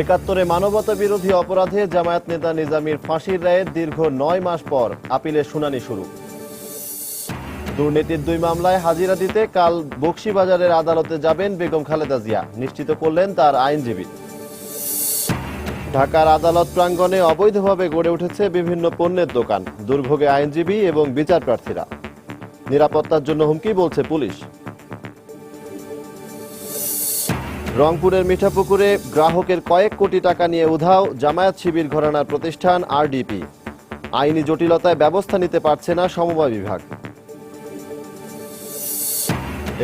একাত্তরে মানবতা বিরোধী অপরাধে জামায়াত নেতা নিজামীর ফাঁসির রায়ে দীর্ঘ ৯ মাস পর আপিলের শুনানি শুরু। দুর্নীতির ২ মামলায় হাজিরা দিতে কাল বকশীবাজারের আদালতে যাবেন বেগম খালেদা জিয়া, নিশ্চিত করলেন তার আইনজীবী। ঢাকার আদালত প্রাঙ্গণে অবৈধভাবে গড়ে উঠেছে বিভিন্ন পণ্যের দোকান, দুর্ভোগে আইনজীবী এবং বিচার প্রার্থীরা। নিরাপত্তার জন্য হুমকি, বলছে পুলিশ। রংপুরের মিঠাপুকুরে গ্রাহকের কয়েক কোটি টাকা নিয়ে উধাও জামায়াত শিবির ঘরানার প্রতিষ্ঠান আরডিপি। আইনি জটিলতায় ব্যবস্থা নিতে পারছে না সমবায় বিভাগ।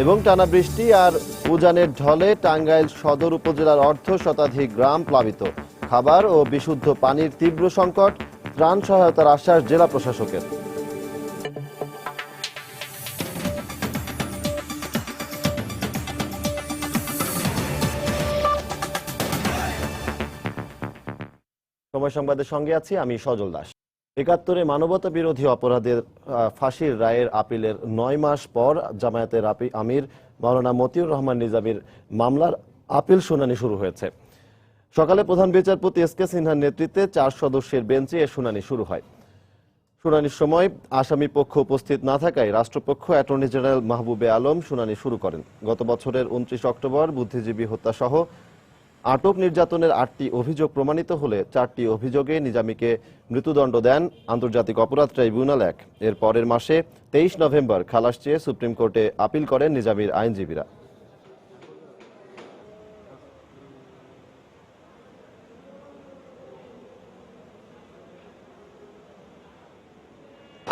এবং টানা বৃষ্টি আর উজানের ঢলে টাঙ্গাইল সদর উপজেলার অর্ধশতাধিক গ্রাম প্লাবিত। খাবার ও বিশুদ্ধ পানির তীব্র সংকট, ত্রাণ সহায়তার আশ্বাস জেলা প্রশাসকের। সময় সংবাদের সঙ্গে আছি আমি সজল দাস। একাত্তরে মানবতা বিরোধী অপরাধের ফাঁসির রায়ের আপিলের ৯ মাস পর জামায়াতের আমির মাওলানা মতিউর রহমান নিজামীর মামলার আপিল শুনানি শুরু হয়েছে। সকালে প্রধান বিচারপতি এস কে সিনহার নেতৃত্বে ৪ সদস্যের বেঞ্চে এ শুনানি শুরু হয়। শুনানির সময় আসামি পক্ষ উপস্থিত না থাকায় রাষ্ট্রপক্ষ অ্যাটর্নি জেনারেল মাহবুবে আলম শুনানি শুরু করেন। গত বছরের ২৯ অক্টোবর বুদ্ধিজীবী হত্যাসহ আটক নির্যাতনের ৮টি অভিযোগ প্রমাণিত হলে ৪টি অভিযোগে নিজামীকে মৃত্যুদণ্ড দেন আন্তর্জাতিক অপরাধ ট্রাইব্যুনাল ১। এর পরের মাসে ২৩ নভেম্বর খালাস চেয়ে সুপ্রিম কোর্টে আপিল করেন নিজামীর আইনজীবীরা।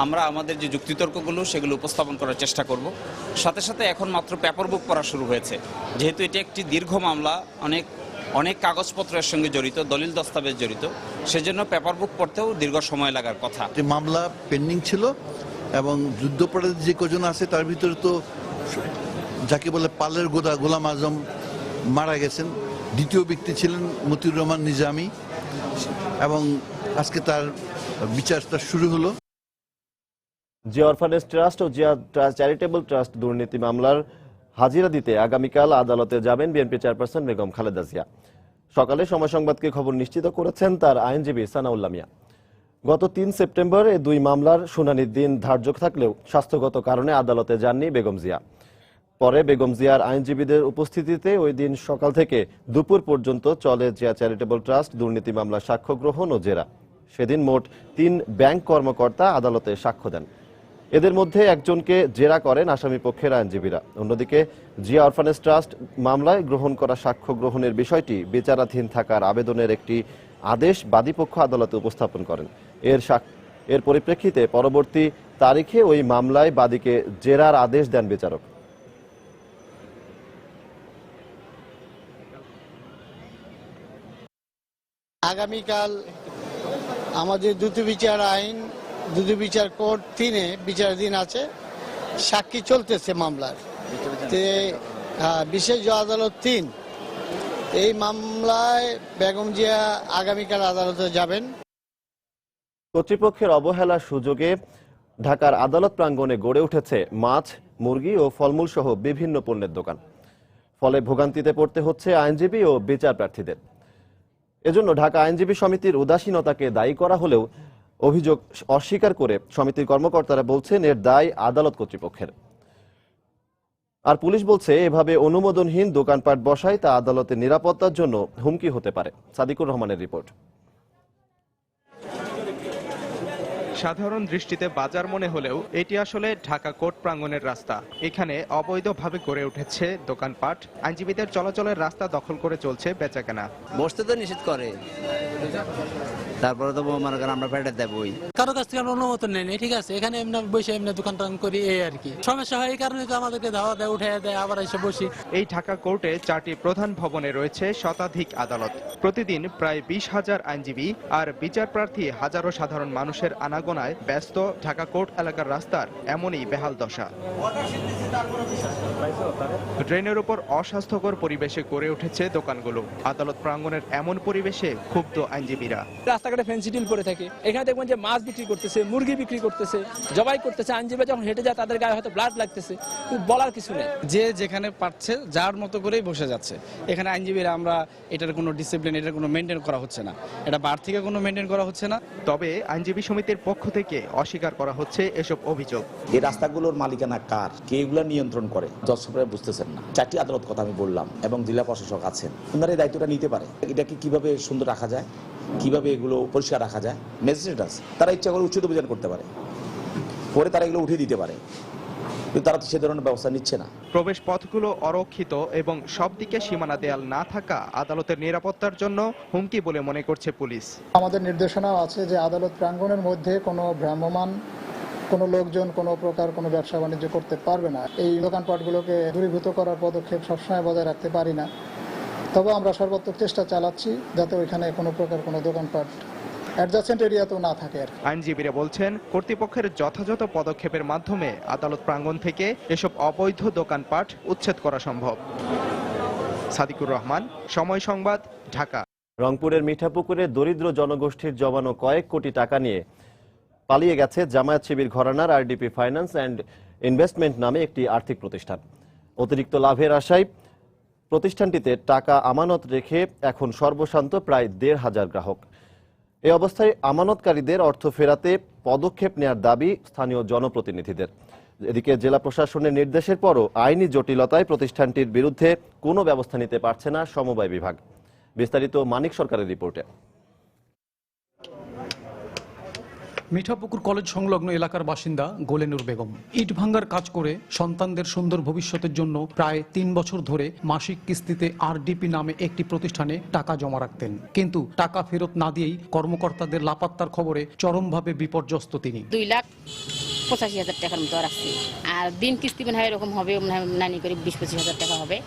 আমরা আমাদের যে যুক্তিতর্কগুলো সেগুলো উপস্থাপন করার চেষ্টা করব। সাথে সাথে এখন মাত্র পেপার বুক পড়া শুরু হয়েছে, যেহেতু এটি একটি দীর্ঘ মামলা, অনেক কাগজপত্রের সঙ্গে জড়িত, দলিল দস্তাবেজ জড়িত, সেজন্য পেপার বুক পড়তেও দীর্ঘ সময় লাগার কথা। মামলা পেন্ডিং ছিল এবং যুদ্ধাপরাধী যে কজন আছে তার ভিতরে তো যাকে বলে পালের গোদা গোলাম আজম মারা গেছেন, দ্বিতীয় ব্যক্তি ছিলেন মতিউর রহমান নিজামী, এবং আজকে তার বিচারটা শুরু হলো। জিয়া অরফানেজ ট্রাস্ট ও জিয়া চ্যারিটেবল ট্রাস্ট দুর্নীতি মামলার হাজিরা দিতে আগামীকাল আদালতে যাবেন বিএনপি চেয়ারপারসন বেগম খালেদা জিয়া। সকালে সময় সংবাদকে খবর নিশ্চিত করেছেন তার আইনজীবী সানাউল্লাহ মিয়া। গত ৩ সেপ্টেম্বর এই ২ মামলার শুনানির দিন ধার্য থাকলেও স্বাস্থ্যগত কারণে আদালতে যাননি বেগম জিয়া। পরে বেগম জিয়ার আইনজীবীদের উপস্থিতিতে ওই দিন সকাল থেকে দুপুর পর্যন্ত চলে জিয়া চ্যারিটেবল ট্রাস্ট দুর্নীতি মামলার সাক্ষ্য গ্রহণ ও জেরা। সেদিন মোট ৩ ব্যাংক কর্মকর্তা আদালতে সাক্ষ্য দেন। এদের মধ্যে একজনকে জেরা করেন আসামি পক্ষের আইনজীবীরা। অন্যদিকে জিয়া অরফানেজ ট্রাস্ট মামলায় গ্রহণ করা সাক্ষ্য গ্রহণের বিষয়টি বিচারাধীন থাকার আবেদনের একটি আদেশ বাদীপক্ষ আদালতে উপস্থাপন করেন। এর পরিপ্রেক্ষিতে পরবর্তী তারিখে ওই মামলায় বাদীকে জেরার আদেশ দেন বিচারক। আগামীকাল আমাদের দ্রুত বিচার আইন, দ্রুত বিচার কোর্ট 3-এ বিচারাধীন আছে, সাক্ষী চলতেছে মামলার। বিশেষ আদালত 3 এই মামলায় বেগম জিয়া আগামীকাল আদালতে যাবেন। কর্তৃপক্ষের অবহেলার সুযোগে ঢাকার আদালত প্রাঙ্গণে গড়ে উঠেছে মাছ, মুরগি ও ফলমূল সহ বিভিন্ন পণ্যের দোকান। ফলে ভোগান্তিতে পড়তে হচ্ছে আইনজীবী ও বিচার প্রার্থীদের। এজন্য ঢাকা আইনজীবী সমিতির উদাসীনতাকে দায়ী করা হলেও অভিযোগ অস্বীকার করে সমিতির কর্মকর্তারা বলছেন এর দায় আদালত কর্তৃপক্ষের। আর পুলিশ বলছে এভাবে অনুমোদনহীন দোকানপাট বসায় তা আদালতের নিরাপত্তার জন্য হুমকি হতে পারে। সাদিকুর রহমানের রিপোর্ট। সাধারণ দৃষ্টিতে বাজার মনে হলেও এটি আসলে ঢাকা কোর্ট প্রাঙ্গণের রাস্তা। এখানে অবৈধভাবে গড়ে উঠেছে দোকানপাট। আইনজীবীদের চলাচলের রাস্তা দখল করে চলছে বেচাকেনা। বসতে তো নিষেধ করে, তারপরে তো মনে করেন আমরা পেটে দেবই। কারো কাছ থেকে অনুমোদন নেই, ঠিক আছে, এখানে এমনি বসে এমনি দোকান টান করি, এই আর কি সমস্যা হয়। এই কারণে তো আমাদেরকে ধাওয়া দেয়, উঠে দেয়, আবার এসে বসি। এই ঢাকা কোর্টে 4টি প্রধান ভবনে রয়েছে শতাধিক আদালত। প্রতিদিন প্রায় 20,000 আইনজীবী আর বিচার প্রার্থী, হাজারো সাধারণ মানুষের আনাগোনায় ব্যস্ত ঢাকা কোর্ট এলাকার রাস্তার এমনই বেহাল দশা। ড্রেনের উপর অস্বাস্থ্যকর পরিবেশে গড়ে উঠেছে দোকানগুলো। আদালত প্রাঙ্গণের এমন পরিবেশে ক্ষুব্ধ আইনজীবীরা। রাস্তাঘাটে ফেন্সি ডিল করে থাকে, এখানে দেখবেন যে মাছ বিক্রি করতেছে, মুরগি বিক্রি করতেছে, জবাই করতেছে। আইনজীবীরা যখন হেঁটে যায় তাদের গায়ে হয়তো ব্লাড লাগতেছে, কিন্তু বলার কিছু নেই। যে যেখানে পারছে যার মতো করেই বসে যাচ্ছে। এখানে আইনজীবীরা আমরা এটার কোনো ডিসিপ্লিন, এটার কোনো মেনটেন করা হচ্ছে না, এটা বার থেকে কোনো মেনটেন করা হচ্ছে না। তবে আইনজীবী সমিতির পক্ষ থেকে অস্বীকার করা হচ্ছে এসব অভিযোগ। এই রাস্তাগুলোর মালিকানা কার, কে এগুলো নিয়ন্ত্রণ করে, দর্শকরা বুঝতেছেন না। 4টি আদালত কথা আমি বললাম এবং জেলা প্রশাসক আছেন, ওনারা এই দায়িত্বটা নিতে পারে। এটাকে কিভাবে সুন্দর রাখা যায়, কিভাবে এগুলো পরিষ্কার রাখা যায়, ম্যাজিস্ট্রেট আছে, তারা ইচ্ছা করে উচ্ছেদ অভিযান করতে পারে, পরে তারা এগুলো উঠিয়ে দিতে পারে, কিন্তু তারা তো সে ধরনের ব্যবস্থা নিচ্ছে না। প্রবেশ পথগুলো অরক্ষিত এবং সব দিকে সীমানা দেয়াল না থাকা আদালতের নিরাপত্তার জন্য হুমকি বলে মনে করছে পুলিশ। আমাদের নির্দেশনাও আছে যে আদালত প্রাঙ্গণের মধ্যে কোনো ভ্রাম্যমাণ কোনো লোকজন কোনো প্রকার কোনো ব্যবসা বাণিজ্য করতে পারবে না। এই দোকানপাটগুলোকে দূরীভূত করার পদক্ষেপ সবসময় বজায় রাখতে পারি না, তবে আমরা সর্বাত্মক চেষ্টা চালাচ্ছি যাতে ওইখানে কোনো প্রকার কোনো দোকানপাট অ্যাডজাসেন্ট এরিয়াতেও না থাকে। আইনজীবীরা বলছেন কর্তৃপক্ষের যথাযথ পদক্ষেপের মাধ্যমে আদালত প্রাঙ্গণ থেকে এসব অবৈধ দোকানপাট উচ্ছেদ করা সম্ভব। সাদিকুর রহমান, সময় সংবাদ, ঢাকা। রংপুরের মিঠাপুকুরে দরিদ্র জনগোষ্ঠীর জমানো কয়েক কোটি টাকা নিয়ে পালিয়ে গেছে জামায়াত শিবির ঘরানার আরডিপি ফাইন্যান্স অ্যান্ড ইনভেস্টমেন্ট নামে একটি আর্থিক প্রতিষ্ঠান। অতিরিক্ত লাভের আশায় প্রতিষ্ঠানটিতে টাকা আমানত রেখে এখন সর্বশান্ত প্রায় 1,500 গ্রাহক। এই অবস্থায় আমানতকারীদের অর্থ ফেরাতে পদক্ষেপ নেওয়ার দাবি স্থানীয় জনপ্রতিনিধিদের। এদিকে জেলা প্রশাসনের নির্দেশের পরও আইনি জটিলতায় প্রতিষ্ঠানটির বিরুদ্ধে কোনো ব্যবস্থা নিতে পারছে না সমবায় বিভাগ। বিস্তারিত মানিক সরকারের রিপোর্টে। মিঠাপুকুর কলেজ সংলগ্ন এলাকার বাসিন্দা গোলেনুর বেগম ইট ভাঙ্গার কাজ করে সন্তানদের সুন্দর ভবিষ্যতের জন্য প্রায় 3 বছর ধরে মাসিক কিস্তিতে আরডিপি নামে একটি প্রতিষ্ঠানে টাকা জমা রাখতেন, কিন্তু টাকা ফেরত না দিয়েই কর্মকর্তাদের লাপাত্তার খবরে চরমভাবে বিপর্যস্ত তিনি। 2,85,000 টাকার মতো রাখছি, আর দিন কিস্তি মনে হয় এরকম হবে, নানি করে 20-25,000 টাকা হবে,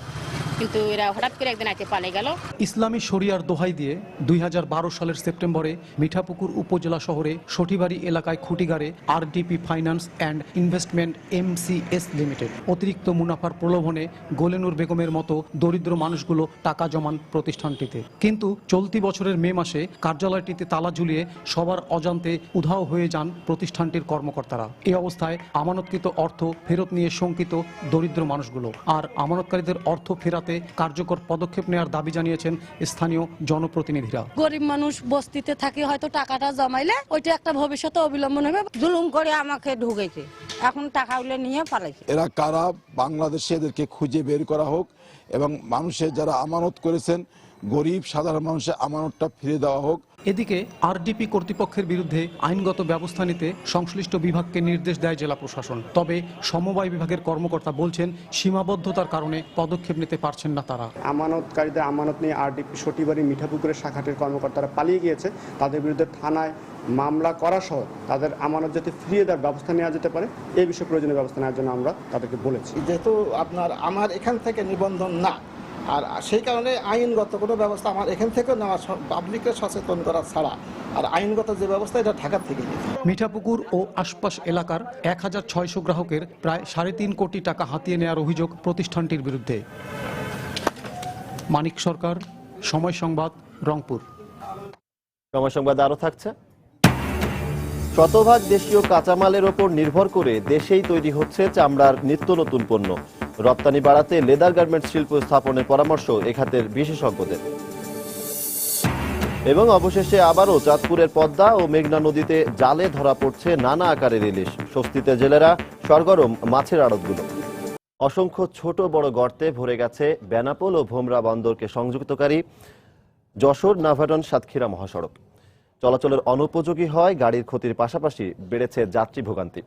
কিন্তু এরা হঠাৎ করে একদিন আইতে পালিয়ে গেল। ইসলামী শরিয়ার দোহাই দিয়ে 2012 সালের সেপ্টেম্বরে মিঠাপুকুর উপজেলা শহরে সঠিবাড়ি এলাকায় খুঁটিগাড়ে RDP finance and investment MCS limited. অতিরিক্ত মুনাফার প্রলোভনে গোলেনুর বেগমের মতো দরিদ্র মানুষগুলো টাকা জমান প্রতিষ্ঠানটিতে, কিন্তু চলতি বছরের মে মাসে কার্যালয়টিতে তালা ঝুলিয়ে সবার অজান্তে উধাও হয়ে যান প্রতিষ্ঠানটির কর্মকর্তারা। এই অবস্থায় আমানতকৃত অর্থ ফেরত নিয়ে শঙ্কিত দরিদ্র মানুষগুলো, আর আমানতকারীদের অর্থ ফেরাতে কার্যকর পদক্ষেপ নেওয়ার দাবি জানিয়েছেন স্থানীয় জনপ্রতিনিধিরা। গরিব মানুষ বস্তিতে থাকে, হয়তো টাকাটা জমাইলে ওইটা একটা ভবিষ্যতে অবলম্বন হবে। জুলুম করে আমাকে ঢুকেছে, এখন টাকাগুলো নিয়ে পালাইছে। এরা কারা, বাংলাদেশে এদেরকে খুঁজে বের করা হোক এবং মানুষের যারা আমানত করেছেন, গরিব সাধারণ মানুষের আমানতটা ফিরে দেওয়া হোক। এদিকে আরডিপি কর্তৃপক্ষের বিরুদ্ধে আইনগত ব্যবস্থা নিতে সংশ্লিষ্ট বিভাগকে নির্দেশ দেয় জেলা প্রশাসন। তবে সমবায় বিভাগের কর্মকর্তা বলছেন সীমাবদ্ধতার কারণে পদক্ষেপ নিতে পারছেন না তারা। আমানতকারীদের আমানত নিয়ে আরডিপি সটিবাড়ি মিঠাপুকুরের শাখাটির কর্মকর্তারা পালিয়ে গিয়েছে, তাদের বিরুদ্ধে থানায় মামলা করা সহ তাদের আমানত যাতে ফিরিয়ে দেওয়ার ব্যবস্থা নেওয়া যেতে পারে, এই বিষয়ে প্রয়োজনীয় ব্যবস্থা নেওয়ার জন্য আমরা তাদেরকে বলেছি। যেহেতু আমার এখান থেকে নিবন্ধন না, আর সেই কারণে আইনগত কোনো ব্যবস্থা আমার এখান থেকে নেওয়া, পাবলিককে সচেতন করা ছাড়া আর আইনগত যে ব্যবস্থা এটা ঢাকা থেকে। মিঠাপুকুর ও আশপাশ এলাকার 1,600 গ্রাহকের প্রায় 3.5 কোটি টাকা হাতিয়ে নেওয়ার অভিযোগ প্রতিষ্ঠানটির বিরুদ্ধে। মানিক সরকার, সময় সংবাদ, রংপুর। সময় সংবাদ আরো থাকছে। শতভাগ দেশীয় কাঁচামালের ওপর নির্ভর করে দেশেই তৈরি হচ্ছে চামড়ার নিত্য নতুন পণ্য। রপ্তানি বাড়াতে লেদার গার্মেন্টস শিল্প স্থাপনের পরামর্শ এ খাতের বিশেষজ্ঞদের। এবং অবশেষে আবারও চাঁদপুরের পদ্মা ও মেঘনা নদীতে জালে ধরা পড়ছে নানা আকারের ইলিশ। স্বস্তিতে জেলেরা, সরগরম মাছের আড়তগুলো। অসংখ্য ছোট বড় গর্তে ভরে গেছে বেনাপোল ও ভোমরা বন্দরকে সংযুক্তকারী যশোর নাভাটন সাতক্ষীরা মহাসড়ক। চলাচলের অনুপযোগী হয় গাড়ির ক্ষতির পাশাপাশি বেড়েছে যাত্রী ভোগান্তি।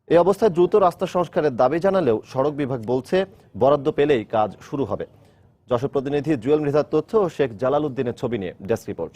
এই অবস্থায় দ্রুত রাস্তা সংস্কারের দাবি জানালেও সড়ক বিভাগ বলছে বরাদ্দ পেলেই কাজ শুরু হবে। যশোর প্রতিনিধি জুয়েল মৃধার তথ্য ও শেখ জালাল উদ্দিনের ছবি নিয়ে ডেস্ক রিপোর্ট।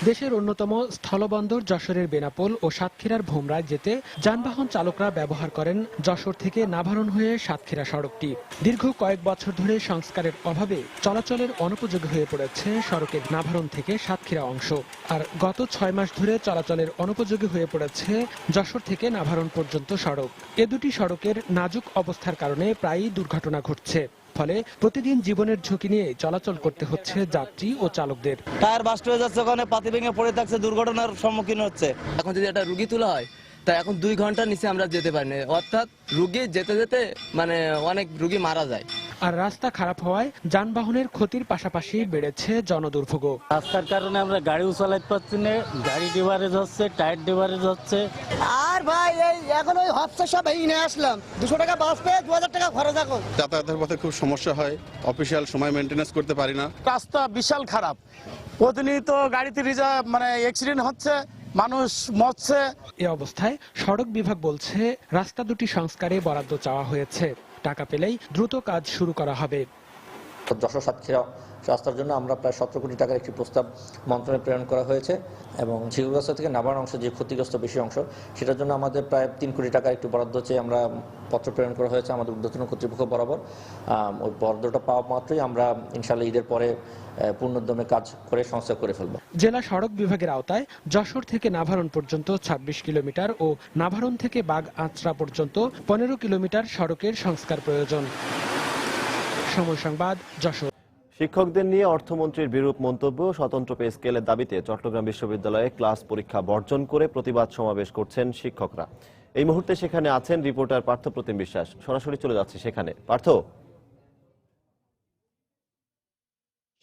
দেশের অন্যতম স্থলবন্দর যশোরের বেনাপোল ও সাতক্ষীরার ভোমরায় যেতে যানবাহন চালকরা ব্যবহার করেন যশোর থেকে নাভারণ হয়ে সাতক্ষীরা সড়কটি। দীর্ঘ কয়েক বছর ধরে সংস্কারের অভাবে চলাচলের অনুপযোগী হয়ে পড়েছে সড়কের নাভারণ থেকে সাতক্ষীরা অংশ। আর গত 6 মাস ধরে চলাচলের অনুপযোগী হয়ে পড়েছে যশোর থেকে নাভারণ পর্যন্ত সড়ক। এ দুটি সড়কের নাজুক অবস্থার কারণে প্রায়ই দুর্ঘটনা ঘটছে। ফলে প্রতিদিন জীবনের ঝুঁকি নিয়ে চলাচল করতে হচ্ছে যাত্রী ও চালকদের। টায়ার বাস্ট হয়ে যাচ্ছে, ওখানে পাতি ভেঙে পড়ে থাকছে, দুর্ঘটনার সম্মুখীন হচ্ছে। এখন যদি একটা রুগী তোলা হয় তা এখন 2 ঘন্টার নিচে আমরা যেতে পারি না, অর্থাৎ রুগী যেতে যেতে মানে অনেক রুগী মারা যায়। আর রাস্তা খারাপ হওয়ায় যানবাহনের ক্ষতির পাশাপাশি বেড়েছে জনদুর্ভোগ। রাস্তার কারণে আমরা গাড়িও চালাতে পারছি না, গাড়ি ডিভারেজ হচ্ছে, টায়ার ডিভারেজ হচ্ছে। আর ভাই এই এখন ওই হচ্ছে সব এই নিয়ে আসলাম, 200 টাকা বাস পেয়ে 2000 টাকা খরচ এখন। যাতায়াতের পথে খুব সমস্যা হয়, অফিসিয়াল সময় মেনটেনেন্স করতে পারি না। রাস্তা বিশাল খারাপ, প্রতিনিয়ত গাড়িতে মানে অ্যাক্সিডেন্ট হচ্ছে, মানুষ মরছে। এ অবস্থায় সড়ক বিভাগ বলছে রাস্তা দুটি সংস্কারে বরাদ্দ চাওয়া হয়েছে, টাকা পেলেই দ্রুত কাজ শুরু করা হবে। যশোর সাতক্ষীরা রাস্তার জন্য আমরা প্রায় 17 কোটি টাকার একটি প্রস্তাব মন্ত্রণালয়ে প্রেরণ করা হয়েছে এবং ঝিগুর রাস্তা থেকে নাভারণ অংশ যে ক্ষতিগ্রস্ত বেশি অংশ, সেটার জন্য আমাদের প্রায় 3 কোটি টাকার একটি বরাদ্দ চেয়ে আমরা পত্র প্রেরণ করা হয়েছে আমাদের ঊর্ধ্বতন কর্তৃপক্ষ বরাবর। ওই বরাদ্দটা পাওয়া মাত্রই আমরা ইনশাআল্লাহ ঈদের পরে পূর্ণোদ্যমে কাজ করে সংস্কার করে ফেলব। জেলা সড়ক বিভাগের আওতায় যশোর থেকে নাভারণ পর্যন্ত 26 কিলোমিটার ও নাভারণ থেকে বাগ আঁচড়া পর্যন্ত 15 কিলোমিটার সড়কের সংস্কার প্রয়োজন। সময় সংবাদ, যশোর। শিক্ষকদের নিয়ে অর্থমন্ত্রীর বিরূপ মন্তব্য, স্বতন্ত্র পে স্কেলের দাবিতে চট্টগ্রাম বিশ্ববিদ্যালয়ে ক্লাস পরীক্ষা বর্জন করে প্রতিবাদ সমাবেশ করছেন শিক্ষকরা। এই মুহূর্তে সেখানে আছেন রিপোর্টার পার্থপ্রতিম বিশ্বাস। সরাসরি চলে যাচ্ছে সেখানে। পার্থ,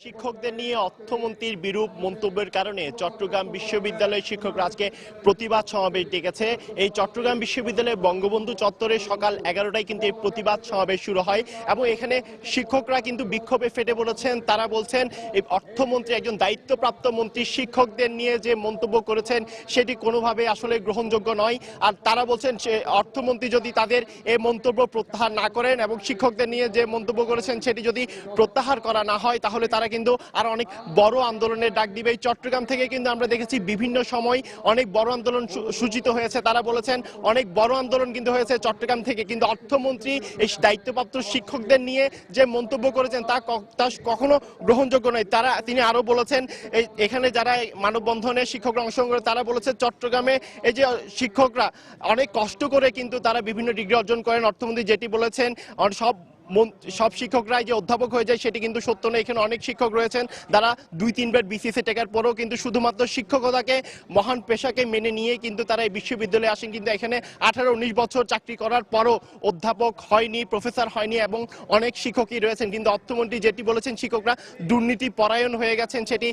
শিক্ষকদের নিয়ে অর্থমন্ত্রীর বিরূপ মন্তব্যের কারণে চট্টগ্রাম বিশ্ববিদ্যালয়ের শিক্ষকরা আজকে প্রতিবাদ সমাবেশ ডেকেছে। এই চট্টগ্রাম বিশ্ববিদ্যালয়ের বঙ্গবন্ধু চত্বরে সকাল 11টায় কিন্তু এই প্রতিবাদ সমাবেশ শুরু হয় এবং এখানে শিক্ষকরা কিন্তু বিক্ষোভে ফেটে পড়েছেন। তারা বলছেন এই অর্থমন্ত্রী একজন দায়িত্বপ্রাপ্ত মন্ত্রী শিক্ষকদের নিয়ে যে মন্তব্য করেছেন সেটি কোনোভাবে আসলে গ্রহণযোগ্য নয়। আর তারা বলছেন অর্থমন্ত্রী যদি তাদের এই মন্তব্য প্রত্যাহার না করেন এবং শিক্ষকদের নিয়ে যে মন্তব্য করেছেন সেটি যদি প্রত্যাহার করা না হয় তাহলে তারা কিন্তু আর অনেক বড় আন্দোলনের ডাক দিবে। চট্টগ্রাম থেকে কিন্তু আমরা দেখেছি বিভিন্ন সময় অনেক বড় আন্দোলন সূচিত হয়েছে। তারা বলেছেন অনেক বড় আন্দোলন কিন্তু হয়েছে চট্টগ্রাম থেকে, কিন্তু অর্থমন্ত্রী এই দায়িত্বপ্রাপ্ত শিক্ষকদের নিয়ে যে মন্তব্য করেছেন তা কখনো গ্রহণযোগ্য নয়। তিনি আরো বলেছেন এখানে যারা মানববন্ধনে শিক্ষকরা অংশগ্রহণ করে তারা বলেছে চট্টগ্রামে এই যে শিক্ষকরা অনেক কষ্ট করে কিন্তু তারা বিভিন্ন ডিগ্রি অর্জন করেন। অর্থমন্ত্রী যেটি বলেছেন সব শিক্ষকরাই যে অধ্যাপক হয়ে যায় সেটি কিন্তু সত্য নয়। এখানে অনেক শিক্ষক রয়েছেন যারা 2-3 বার বিসিএসে টেকার পরেও কিন্তু শুধুমাত্র শিক্ষকতাকে মহান পেশাকে মেনে নিয়ে কিন্তু তারা এই বিশ্ববিদ্যালয়ে আসেন, কিন্তু এখানে 18-19 বছর চাকরি করার পরও অধ্যাপক হয়নি, প্রফেসর হয়নি এবং অনেক শিক্ষকই রয়েছেন। কিন্তু অর্থমন্ত্রী যেটি বলেছেন শিক্ষকরা দুর্নীতি পরায়ণ হয়ে গেছেন সেটি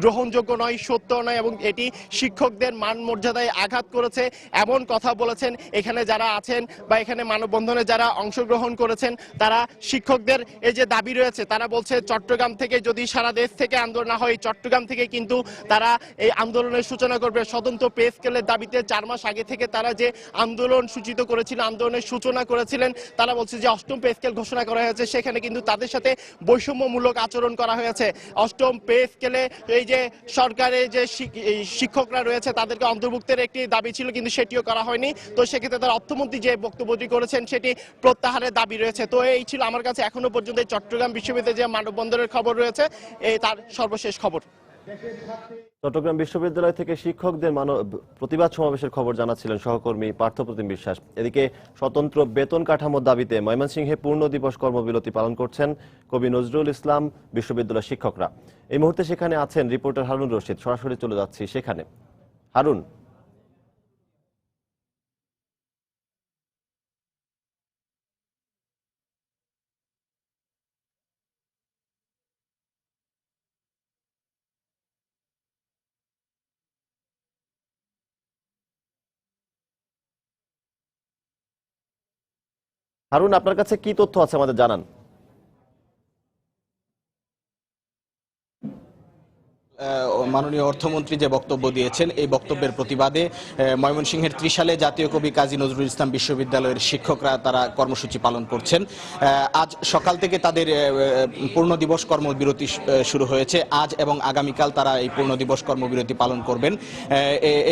গ্রহণযোগ্য নয়, সত্য নয় এবং এটি শিক্ষকদের মান মর্যাদায় আঘাত করেছে এমন কথা বলেছেন। এখানে যারা আছেন বা এখানে মানববন্ধনে যারা অংশগ্রহণ করেছেন তারা শিক্ষকদের এই যে দাবি রয়েছে তারা বলছে চট্টগ্রাম থেকে যদি সারা দেশ থেকে আন্দোলন না হয় চট্টগ্রাম থেকে কিন্তু তারা এই আন্দোলনের সূচনা করবে। স্বতন্ত্র পে স্কেলের দাবিতে 4 মাস আগে থেকে তারা যে আন্দোলন সূচিত করেছিল, আন্দোলনের সূচনা করেছিলেন, তারা বলছে যে 8ম পে স্কেল ঘোষণা করা হয়েছে সেখানে কিন্তু তাদের সাথে বৈষম্যমূলক আচরণ করা হয়েছে। 8ম পে স্কেলে এই যে সরকারের যে শিক্ষকরা রয়েছে তাদেরকে অন্তর্ভুক্তের একটি দাবি ছিল কিন্তু সেটিও করা হয়নি। তো সেক্ষেত্রে তারা অর্থমন্ত্রী যে বক্তব্যটি করেছেন সেটি প্রত্যাহারের দাবি রয়েছে। তো এই ছিল আমার কাছে এখনো পর্যন্ত চট্টগ্রাম বিশ্ববিদ্যালয়ে যে মানববন্ধনের খবর রয়েছে তার সর্বশেষ খবর। চট্টগ্রাম বিশ্ববিদ্যালয় থেকে শিক্ষকদের প্রতিবাদ সমাবেশের খবর জানাচ্ছিলেন সহকর্মী পার্থপ্রতিম বিশ্বাস। এদিকে স্বতন্ত্র বেতন কাঠামোর দাবিতে ময়মনসিংহে পূর্ণ দিবস কর্মবিরতি পালন করছেন কবি নজরুল ইসলাম বিশ্ববিদ্যালয়ের শিক্ষকরা। এই মুহূর্তে সেখানে আছেন রিপোর্টার হারুন রশিদ। সরাসরি চলে যাচ্ছি সেখানে। হারুন, আপনার কাছে কি তথ্য আছে আমাদের জানান। মাননীয় অর্থমন্ত্রী যে বক্তব্য দিয়েছেন এই বক্তব্যের প্রতিবাদে ময়মনসিংহের ত্রিশালে জাতীয় কবি কাজী নজরুল ইসলাম বিশ্ববিদ্যালয়ের শিক্ষকরা তারা কর্মসূচি পালন করছেন। আজ সকাল থেকে তাদের পূর্ণ দিবস কর্মবিরতি শুরু হয়েছে। আজ এবং আগামীকাল তারা এই পূর্ণ দিবস কর্মবিরতি পালন করবেন।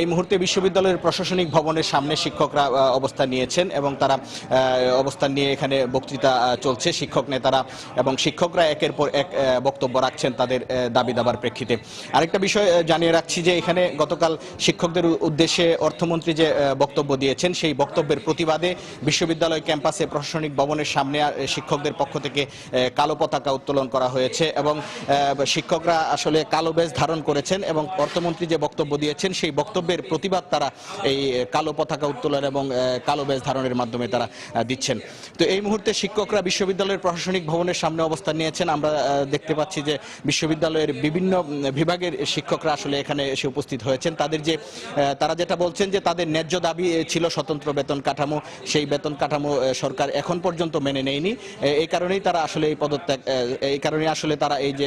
এই মুহূর্তে বিশ্ববিদ্যালয়ের প্রশাসনিক ভবনের সামনে শিক্ষকরা অবস্থান নিয়েছেন এবং তারা অবস্থান নিয়ে এখানে বক্তৃতা চলছে। শিক্ষক নেতারা এবং শিক্ষকরা একের পর এক বক্তব্য রাখছেন তাদের দাবি দাবার প্রেক্ষিতে। আরেকটা বিষয় জানিয়ে রাখছি যে এখানে গতকাল শিক্ষকদের উদ্দেশ্যে অর্থমন্ত্রী যে বক্তব্য দিয়েছেন সেই বক্তব্যের প্রতিবাদে বিশ্ববিদ্যালয় ক্যাম্পাসে প্রশাসনিক ভবনের সামনে শিক্ষকদের পক্ষ থেকে কালো পতাকা উত্তোলন করা হয়েছে এবং শিক্ষকরা আসলে কালো ব্যাজ ধারণ করেছেন এবং অর্থমন্ত্রী যে বক্তব্য দিয়েছেন সেই বক্তব্যের প্রতিবাদ তারা এই কালো পতাকা উত্তোলন এবং কালো ব্যাজ ধারণের মাধ্যমে তারা দিচ্ছেন। তো এই মুহূর্তে শিক্ষকরা বিশ্ববিদ্যালয়ের প্রশাসনিক ভবনের সামনে অবস্থান নিয়েছেন। আমরা দেখতে পাচ্ছি যে বিশ্ববিদ্যালয়ের বিভিন্ন বিভাগের শিক্ষকরা আসলে এখানে এসে উপস্থিত হয়েছেন। তারা যেটা বলছেন যে তাদের ন্যায্য দাবি ছিল স্বতন্ত্র বেতন কাঠামো, সেই বেতন কাঠামো সরকার এখন পর্যন্ত মেনে নেয়নি। এই কারণেই তারা আসলে এই কারণে আসলে তারা এই যে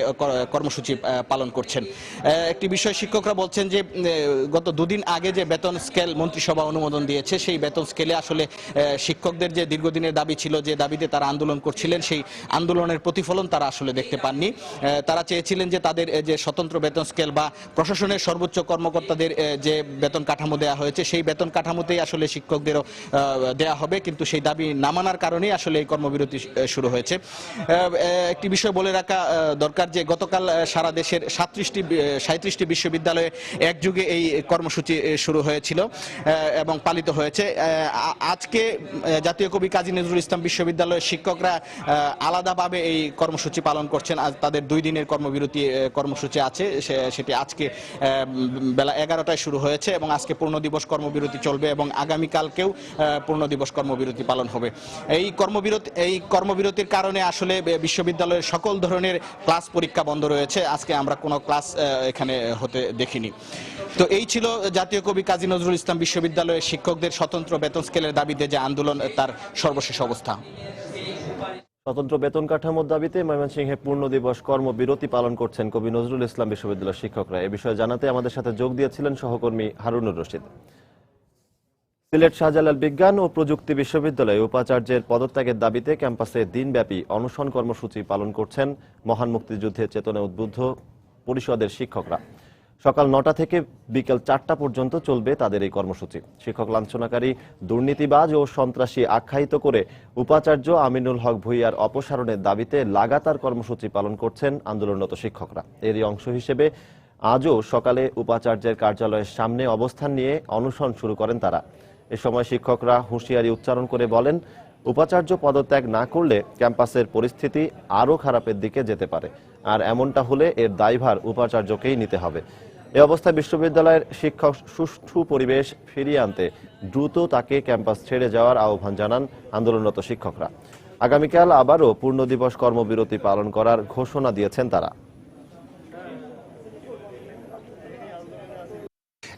কর্মসূচি পালন করছেন। একটি বিষয় শিক্ষকরা বলছেন যে গত দুদিন আগে যে বেতন স্কেল মন্ত্রিসভা অনুমোদন দিয়েছে সেই বেতন স্কেলে আসলে শিক্ষকদের যে দীর্ঘদিনের দাবি ছিল, যে দাবিতে তারা আন্দোলন করছিলেন, সেই আন্দোলনের প্রতিফলন তারা আসলে দেখতে পাননি। তারা চেয়েছিলেন যে তাদের যে স্বতন্ত্র বেতন স্কেল বা প্রশাসনের সর্বোচ্চ কর্মকর্তাদের যে বেতন কাঠামো দেওয়া হয়েছে সেই বেতন কাঠামোতেই আসলে শিক্ষকদেরও দেওয়া হবে, কিন্তু সেই দাবি না মানার কারণেই আসলে এই কর্মবিরতি শুরু হয়েছে। একটি বিষয় বলে রাখা দরকার যে গতকাল সারা দেশের 37টি বিশ্ববিদ্যালয়ে একযোগে এই কর্মসূচি শুরু হয়েছিল এবং পালিত হয়েছে। আজকে জাতীয় কবি কাজী নজরুল ইসলাম বিশ্ববিদ্যালয়ের শিক্ষকরা আলাদাভাবে এই কর্মসূচি পালন করছেন। আজ তাদের 2 দিনের কর্মসূচি আছে, সেটি আজকে বেলা 11টায় শুরু হয়েছে এবং আজকে পূর্ণ দিবস কর্মবিরতি চলবে এবং আগামীকালকেও পূর্ণ দিবস কর্মবিরতি পালন হবে। এই কর্মবিরতির কারণে আসলে বিশ্ববিদ্যালয়ের সকল ধরনের ক্লাস পরীক্ষা বন্ধ রয়েছে। আজকে আমরা কোনো ক্লাস এখানে হতে দেখিনি। তো এই ছিল জাতীয় কবি কাজী নজরুল ইসলাম বিশ্ববিদ্যালয়ের শিক্ষকদের স্বতন্ত্র বেতন স্কেলের দাবিতে যে আন্দোলন তার সর্বশেষ অবস্থা। স্বতন্ত্র বেতন কাঠামোর দাবিতে ময়মনসিংহে পূর্ণ দিবস কর্মবিরতি পালন করছেন কবি নজরুল ইসলাম বিশ্ববিদ্যালয়ের শিক্ষকরা। এ বিষয়ে জানাতে আমাদের সাথে যোগ দিয়েছিলেন সহকর্মী হারুনুর রশিদ। সিলেট শাহজালাল বিজ্ঞান ও প্রযুক্তি বিশ্ববিদ্যালয়ে উপাচার্যের পদত্যাগের দাবিতে ক্যাম্পাসে দিনব্যাপী অনশন কর্মসূচি পালন করছেন মহান মুক্তিযুদ্ধের চেতনায় উদ্বুদ্ধ পরিষদের শিক্ষকরা। সকাল 9টা থেকে বিকেল 4টা পর্যন্ত চলবে তাদের এই কর্মসূচি। শিক্ষক লাঞ্ছনাকারী, দুর্নীতিবাজ ও সন্ত্রাসী আখ্যায়িত করে উপাচার্য আমিনুল হক ভূঁইয়ার অপসারণের দাবিতে লাগাতার কর্মসূচি পালন করছেন আন্দোলনরত শিক্ষকরা। এরই অংশ হিসেবে আজও সকালে উপাচার্যের কার্যালয়ের সামনে অবস্থান নিয়ে অনশন শুরু করেন তারা। এ সময় শিক্ষকরা হুঁশিয়ারি উচ্চারণ করে বলেন, উপাচার্য পদত্যাগ না করলে ক্যাম্পাসের পরিস্থিতি আরও খারাপের দিকে যেতে পারে, আর এমনটা হলে এর দায়ভার উপাচার্যকেই নিতে হবে। এ অবস্থায় বিশ্ববিদ্যালয়ের শিক্ষক সুষ্ঠু পরিবেশ ফিরিয়ে আনতে দ্রুত তাকে ক্যাম্পাস ছেড়ে যাওয়ার আহ্বান জানান আন্দোলনরত শিক্ষকরা। আগামীকাল আবারও পূর্ণ দিবস কর্মবিরতি পালন করার ঘোষণা দিয়েছেন তারা।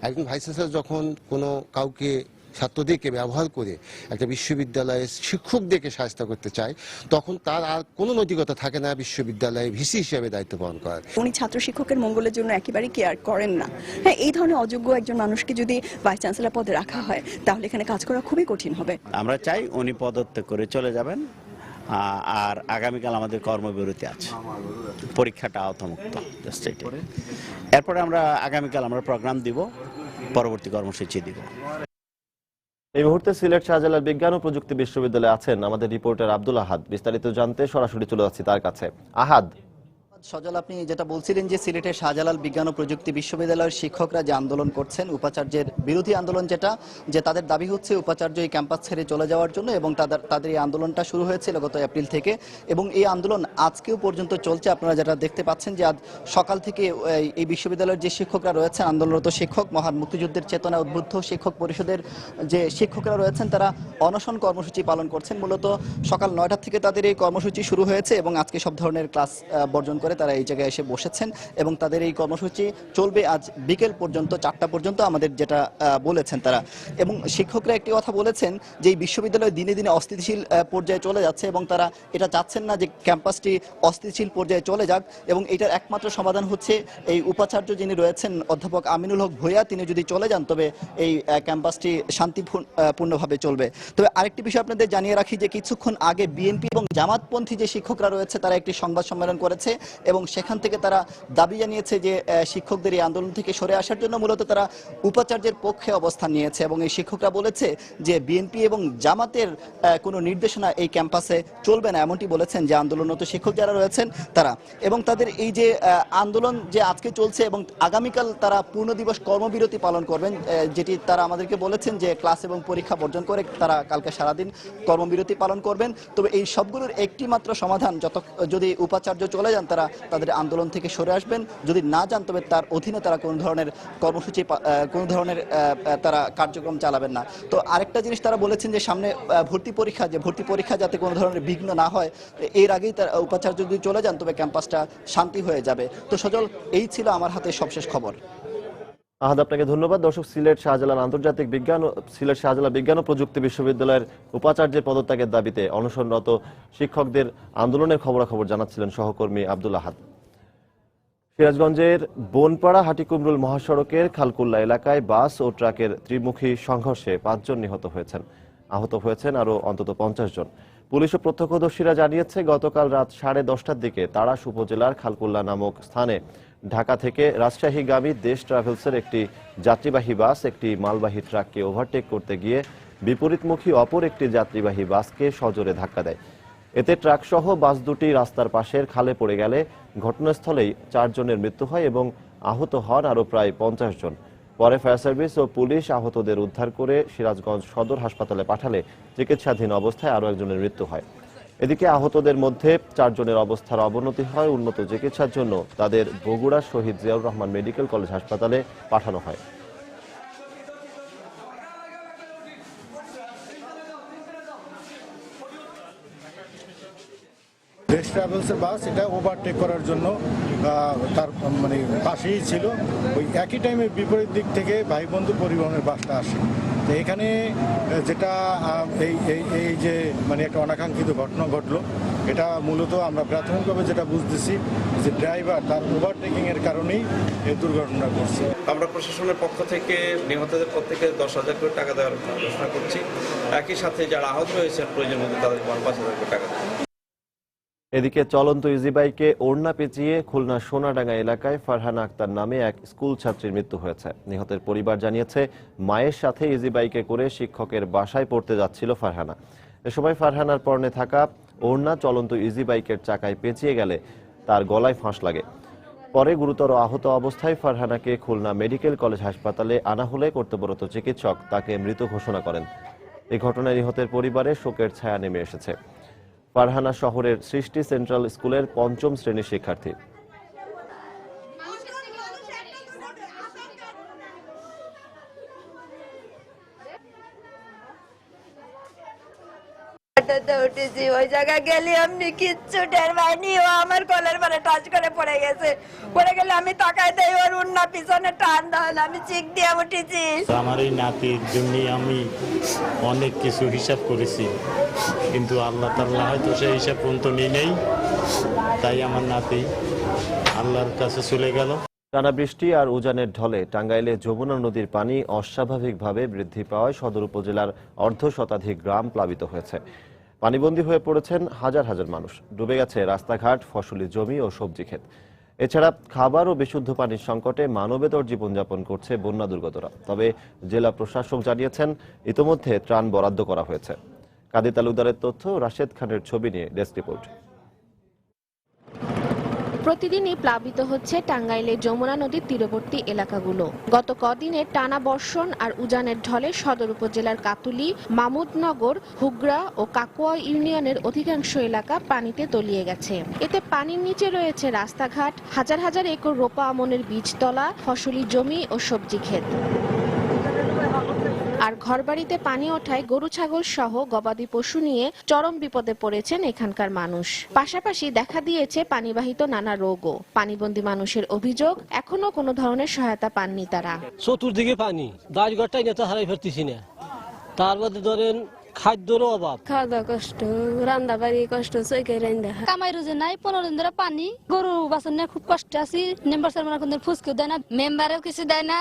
একজন ভাইস চ্যান্সেলর যখন কোনো কাউকে ছাত্রদেরকে ব্যবহার করে একটা বিশ্ববিদ্যালয়ের শিক্ষকদেরকে সাহায্য করতে চায়, তখন তার আর কোনো নৈতিকতা থাকে না বিশ্ববিদ্যালয়ে ভিসি হিসেবে দায়িত্ব পালন করার। উনি ছাত্র শিক্ষকের মঙ্গলের জন্য একেবারে কেয়ার করেন না। হ্যাঁ, এই ধরনের অযোগ্য একজন মানুষকে যদি ভাইস চ্যান্সেলর পদে রাখা হয় তাহলে এখানে কাজ করা খুবই কঠিন হবে। আমরা চাই উনি পদত্যাগ করে চলে যাবেন, আর আগামীকাল আমাদের কর্মবিরতি আছে, পরীক্ষাটা আওতামুক্ত। এরপরে আমরা আগামীকাল প্রোগ্রাম দিব, পরবর্তী কর্মসূচি দিব। এই মুহূর্তে সিলেট শাহজালাল বিজ্ঞান ও প্রযুক্তি বিশ্ববিদ্যালয়ে আছেন আমাদের রিপোর্টার আব্দুল আহাদ। বিস্তারিত জানতে সরাসরি চলে যাচ্ছি তার কাছে। আহাদ, সজল, আপনি যেটা বলছিলেন যে সিলেটের শাহজালাল বিজ্ঞান ও প্রযুক্তি বিশ্ববিদ্যালয়ের শিক্ষকরা যে আন্দোলন করছেন, উপাচার্যের বিরোধী আন্দোলন, যে তাদের দাবি হচ্ছে উপাচার্য এই ক্যাম্পাস ছেড়ে চলে যাওয়ার জন্য, এবং তাদের এই আন্দোলনটা শুরু হয়েছিল গত এপ্রিল থেকে এবং এই আন্দোলন আজকেও পর্যন্ত চলছে। আপনারা যেটা দেখতে পাচ্ছেন যে আজ সকাল থেকে এই বিশ্ববিদ্যালয়ের যে শিক্ষকরা রয়েছেন, আন্দোলনরত শিক্ষক, মহান মুক্তিযুদ্ধের চেতনায় উদ্বুদ্ধ শিক্ষক পরিষদের যে শিক্ষকরা রয়েছেন, তারা অনশন কর্মসূচি পালন করছেন। মূলত সকাল 9টা থেকে তাদের এই কর্মসূচি শুরু হয়েছে এবং আজকে সব ধরনের ক্লাস বর্জন করে করে তারা এই জায়গায় এসে বসেছেন এবং তাদের এই কর্মসূচি চলবে আজ বিকেল পর্যন্ত, 4টা পর্যন্ত আমাদের যেটা বলেছেন তারা। এবং শিক্ষকরা একটি কথা বলেছেন যে এই বিশ্ববিদ্যালয় দিনে দিনে অস্থিতিশীল পর্যায়ে চলে যাচ্ছে এবং তারা এটা চাচ্ছেন না যে ক্যাম্পাসটি অস্থিতিশীল পর্যায়ে চলে যাক, এবং এটার একমাত্র সমাধান হচ্ছে এই উপাচার্য যিনি রয়েছেন অধ্যাপক আমিনুল হক ভূঁইয়া, তিনি যদি চলে যান তবে এই ক্যাম্পাসটি শান্তিপূর্ণভাবে চলবে। তবে আরেকটি বিষয় আপনাদের জানিয়ে রাখি যে কিছুক্ষণ আগে বিএনপি এবং জামাতপন্থী যে শিক্ষকরা রয়েছে তারা একটি সংবাদ সম্মেলন করেছে এবং সেখান থেকে তারা দাবি জানিয়েছে যে শিক্ষকদের এই আন্দোলন থেকে সরে আসার জন্য মূলত তারা উপাচার্যের পক্ষে অবস্থান নিয়েছে। এবং এই শিক্ষকরা বলেছে যে বিএনপি এবং জামাতের কোনো নির্দেশনা এই ক্যাম্পাসে চলবে না, এমনটি বলেছেন যে আন্দোলনরত শিক্ষক যারা রয়েছেন তারা। এবং তাদের এই যে আন্দোলন যে আজকে চলছে এবং আগামীকাল তারা পূর্ণ দিবস কর্মবিরতি পালন করবেন, যেটি তারা আমাদেরকে বলেছেন যে ক্লাস এবং পরীক্ষা বর্জন করে তারা কালকে সারাদিন কর্মবিরতি পালন করবেন। তবে এই সবগুলোর একটি মাত্র সমাধান, যদি উপাচার্য চলে যান তারা তাদের আন্দোলন থেকে সরে আসবেন, যদি না যান তবে তার অধীনে তারা কোনো ধরনের কর্মসূচি কোনো ধরনের তারা কার্যক্রম চালাবেন না। তো আরেকটা জিনিস তারা বলেছেন যে সামনে ভর্তি পরীক্ষা যাতে কোনো ধরনের বিঘ্ন না হয়, এর আগেই তার উপাচার্য যদি চলে যান তবে ক্যাম্পাসটা শান্তি হয়ে যাবে। তো সজল, এই ছিল আমার হাতে সবশেষ খবর। আহাদ, আপনাকে ধন্যবাদ। দর্শক, সিলেট শাহজালাল বিজ্ঞান ও প্রযুক্তি বিশ্ববিদ্যালয়ের উপাচার্যের পদত্যাগের দাবিতে অনশনরত শিক্ষকদের আন্দোলনের খবরাখবর জানাচ্ছিলেন সহকর্মী আব্দুল আহাদ। সিরাজগঞ্জের বনপাড়া হাটিকুমরুল মহাসড়কের খালকুল্লা এলাকায় বাস ও ট্রাকের ত্রিমুখী সংঘর্ষে 5 জন নিহত হয়েছেন, আহত হয়েছেন আরও অন্তত 50 জন। পুলিশ ও প্রত্যক্ষদর্শীরা জানিয়েছে গতকাল রাত 10:30টার দিকে তাড়াশ উপজেলার খালকুল্লা নামক স্থানে ঢাকা থেকে রাজশাহীগামী দেশ ট্রাভেলসের একটি যাত্রীবাহী বাস একটি মালবাহী ট্রাককে ওভারটেক করতে গিয়ে বিপরীতমুখী অপর একটি যাত্রীবাহী বাসকে সজোরে ধাক্কা দেয়। এতে ট্রাকসহ বাস দুটি রাস্তার পাশের খালে পড়ে গেলে ঘটনাস্থলেই 4 জনের মৃত্যু হয় এবং আহত হন আরও প্রায় 50 জন। পরে ফায়ার সার্ভিস ও পুলিশ আহতদের উদ্ধার করে সিরাজগঞ্জ সদর হাসপাতালে পাঠালে চিকিৎসাধীন অবস্থায় আরও একজনের মৃত্যু হয়। এদিকে আহতদের মধ্যে 4 জনের অবস্থার অবনতি হয়, উন্নত চিকিৎসার জন্য তাদের বগুড়া শহীদ জিয়াউর রহমান মেডিকেল কলেজ হাসপাতালে পাঠানো হয়। দেশ ট্রাভেলসের বাস এটা ওভারটেক করার জন্য তার মানে পাশেই ছিল, ওই একই টাইমে বিপরীত দিক থেকে ভাই বন্ধু পরিবহনের বাসটা আসে। তো এখানে যেটা এই যে মানে একটা অনাকাঙ্ক্ষিত ঘটনা ঘটলো, এটা মূলত আমরা প্রাথমিকভাবে যেটা বুঝতেছি যে ড্রাইভার তার ওভারটেকিং এর কারণেই এই দুর্ঘটনা ঘটছে। আমরা প্রশাসনের পক্ষ থেকে নিহতদের প্রত্যেকে 10,000 করে টাকা দেওয়ার ঘোষণা করছি। একই সাথে যারা আহত হয়েছেন প্রয়োজন মতো তাদের 5,000 করে টাকা দেব। এদিকে চলন্ত ইজি বাইকে ওড়না পেঁচিয়ে খুলনা সোনাডাঙ্গা এলাকায় ফারহানা আক্তার নামে এক স্কুল ছাত্রীর মৃত্যু হয়েছে। নিহতের পরিবার জানিয়েছে মায়ের সাথে ইজি বাইকে করে শিক্ষকের বাসায় পড়তে যাচ্ছিল ফারহানা। এ সময় ফারহানার পরনে থাকা ওড়না চলন্ত ইজি বাইকের চাকায় পেঁচিয়ে গেলে তার গলায় ফাঁস লাগে। পরে গুরুতর আহত অবস্থায় ফারহানাকে খুলনা মেডিকেল কলেজ হাসপাতালে আনা হলে কর্তব্যরত চিকিৎসক তাকে মৃত ঘোষণা করেন। এই ঘটনায় নিহতের পরিবারে শোকের ছায়া নেমে এসেছে। ফারহানা শহরের সৃষ্টি সেন্ট্রাল স্কুলের 5ম শ্রেণীর শিক্ষার্থী। উঠেছি ওই জায়গায় গেলে আমি কিচ্ছু টের পাইনি, ও আমার কলের পরে টাচ করে পড়ে গেছে, পড়ে গেলে আমি তাকাই দেই ওর উন্না পিছনে টান দেওয়া, আমি চিক দিয়ে উঠেছি। আমার এই নাতির জন্য আমি অনেক কিছু হিসাব করেছি, কিন্তু আল্লাহ তাআলা হয়তো সেই হিসাব পর্যন্ত নিয়ে নেই, তাই আমার নাতি আল্লাহর কাছে চলে গেল। টানা বৃষ্টি আর উজানের ঢলে টাঙ্গাইলে যমুনা নদীর পানি অস্বাভাবিকভাবে বৃদ্ধি পাওয়ায় সদর উপজেলার অর্ধশতাধিক গ্রাম প্লাবিত হয়েছে। পানিবন্দী হয়ে পড়েছেন হাজার হাজার মানুষ, ডুবে গেছে রাস্তাঘাট, ফসলি জমি ও সবজি ক্ষেত। এছাড়া খাবার ও বিশুদ্ধ পানির সংকটে মানবেতর জীবনযাপন করছে বন্যা দুর্গতরা। তবে জেলা প্রশাসক জানিয়েছেন ইতোমধ্যে ত্রাণ বরাদ্দ করা হয়েছে। কাদি তালুকদারের তথ্য, রাশেদ খানের ছবি নিয়ে ডেস্ক রিপোর্ট। প্রতিদিনই প্লাবিত হচ্ছে টাঙ্গাইলের যমুনা নদীর তীরবর্তী এলাকাগুলো। গত কদিনের টানা বর্ষণ আর উজানের ঢলে সদর উপজেলার কাতুলি, মামুদনগর, হুগরা ও কাকুয়া ইউনিয়নের অধিকাংশ এলাকা পানিতে তলিয়ে গেছে। এতে পানির নিচে রয়েছে রাস্তাঘাট, হাজার হাজার একর রোপা আমনের বীজতলা, ফসলি জমি ও সবজি ক্ষেত। আর ঘরবাড়িতে পানি ওঠায় গরু ছাগল সহ গবাদি পশু নিয়ে চরম বিপদে পড়েছেন এখানকার মানুষ। পাশাপাশি দেখা দিয়েছে পানিবাহিত নানা রোগও। পানিবন্দী মানুষের অভিযোগ, এখনো কোনো ধরনের সহায়তা পাননি তারা। চতুর্দিকে পানি, বাড়িঘরটাই নেতা হারাই ফেরতেছি না। তার মধ্যে ধরেন খাদ্যেরও অভাব, খাওয়া দাওয়া কষ্ট, রান্না বাড়ি কষ্ট, চৈকে রান্না কামাই রোজে নাই। 15 দিন ধরে পানি, গরু বাছর নিয়ে খুব কষ্ট আছি। মেম্বার সাহেব কোন ফুসকেও দেয় না, মেম্বারও কিছু দেয় না,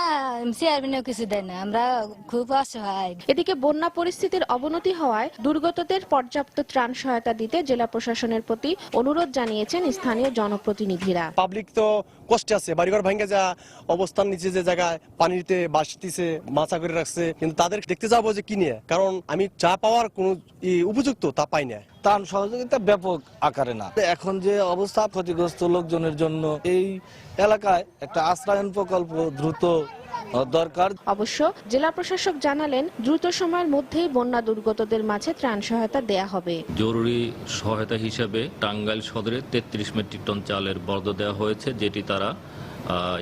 চেয়ারম্যানও কিছু দেয় না, আমরা খুব অসহায়। এদিকে বন্যা পরিস্থিতির অবনতি হওয়ায় দুর্গতদের পর্যাপ্ত ত্রাণ সহায়তা দিতে জেলা প্রশাসনের প্রতি অনুরোধ জানিয়েছেন স্থানীয় জনপ্রতিনিধিরা। পাবলিক তো কষ্টে আছে, বাড়িঘর ভাঙ্গে যা অবস্থান নিচে যে জায়গায় পানিতে বাসতিছে, মাছা করে রাখছে, কিন্তু তাদের দেখতে যাবো যে কি নিয়ে, কারণ আমি চা পাওয়ার কোন উপযুক্ত তা পাই না। ত্রাণ সহযোগিতা ব্যাপক আকারে না। এখন যে অবস্থা ক্ষতিগ্রস্ত লোকজনের জন্য এই এলাকায় একটা আশ্রয়ন প্রকল্প দ্রুত দরকার। অবশ্য জেলা প্রশাসক জানালেন, দ্রুত সময়ের মধ্যেই বন্যা দুর্গতদের মাঝে ত্রাণ সহায়তা দেয়া হবে। জরুরি সহায়তা হিসেবে টাঙ্গাইল সদরে 33 মেট্রিক টন চালের বরাদ্দ দেওয়া হয়েছে, যেটি তারা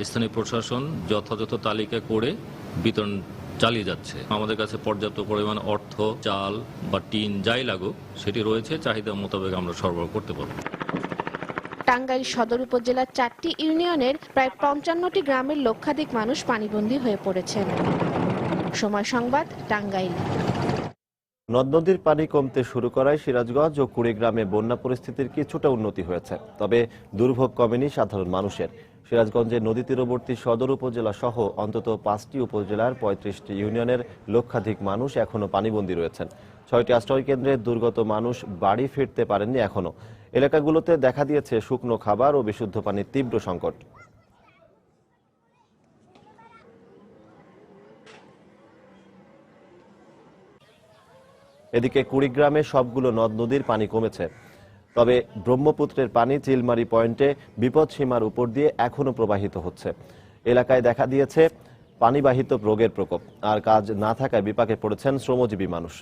স্থানীয় প্রশাসন যথাযথ তালিকা করে বিতরণ চালিয়ে যাচ্ছে। আমাদের কাছে পর্যাপ্ত পরিমাণ অর্থ, চাল বা টিন যাই লাগুক সেটি রয়েছে, চাহিদা মোতাবেক আমরা সরবরাহ করতে পারব। টাঙ্গাইল সদর উপজেলার 4টি ইউনিয়নের প্রায় 55টি গ্রামের লক্ষাধিক মানুষ পানিবন্দী হয়ে পড়েছেন। সময় সংবাদ, টাঙ্গাইল। নদ নদীর পানি কমতে শুরু করায় সিরাজগঞ্জ ও কুড়িগ্রামে বন্যা পরিস্থিতির কিছুটা উন্নতি হয়েছে, তবে দুর্ভোগ কমেনি সাধারণ মানুষের। সিরাজগঞ্জের নদী তীরবর্তী সদর উপজেলা সহ অন্তত 5টি উপজেলার 35টি ইউনিয়নের লক্ষাধিক মানুষ এখনো পানিবন্দী রয়েছেন। 6টি আশ্রয় কেন্দ্রে দুর্গত মানুষ বাড়ি ফিরতে পারেননি এখনো। এলাকাগুলোতে দেখা দিয়েছে শুকনো খাবার ও বিশুদ্ধ পানির তীব্র সংকট। এদিকে কুড়িগ্রামে সবগুলো নদ নদীর পানি কমেছে, তবে ব্রহ্মপুত্রের পানি চিলমারি পয়েন্টে বিপদসীমার উপর দিয়ে এখনো প্রবাহিত হচ্ছে। এলাকায় দেখা দিয়েছে পানিবাহিত রোগের প্রকোপ, আর কাজ না থাকায় বিপাকে পড়েছেন শ্রমজীবী মানুষ।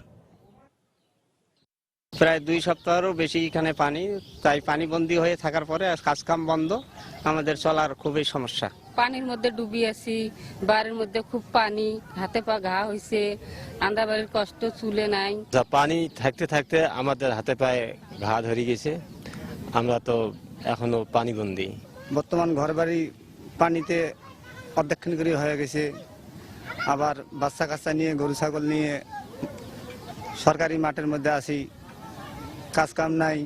প্রায় 2 সপ্তাহেরও বেশি এখানে পানি, তাই পানিবন্দী হয়ে থাকার পরে কাজকাম বন্ধ, আমাদের চলার খুবই সমস্যা। পানির মধ্যে ডুবি আছি, বাড়ির মধ্যে খুব পানি, হাতে পা ঘা হয়েছে, আন্দা বাড়ির কষ্ট, চুলে নাই। যা পানি থাকতে থাকতে আমাদের হাতে পায়ে ঘা ধরে গেছে, আমরা তো এখনো পানিবন্দী। বর্তমান ঘর বাড়ি পানিতে অর্ধেকখানি করে হয়ে গেছে, আবার বাচ্চা কাচ্চা নিয়ে, গরু ছাগল নিয়ে সরকারি মাঠের মধ্যে আছি, কাজ কাম নাই।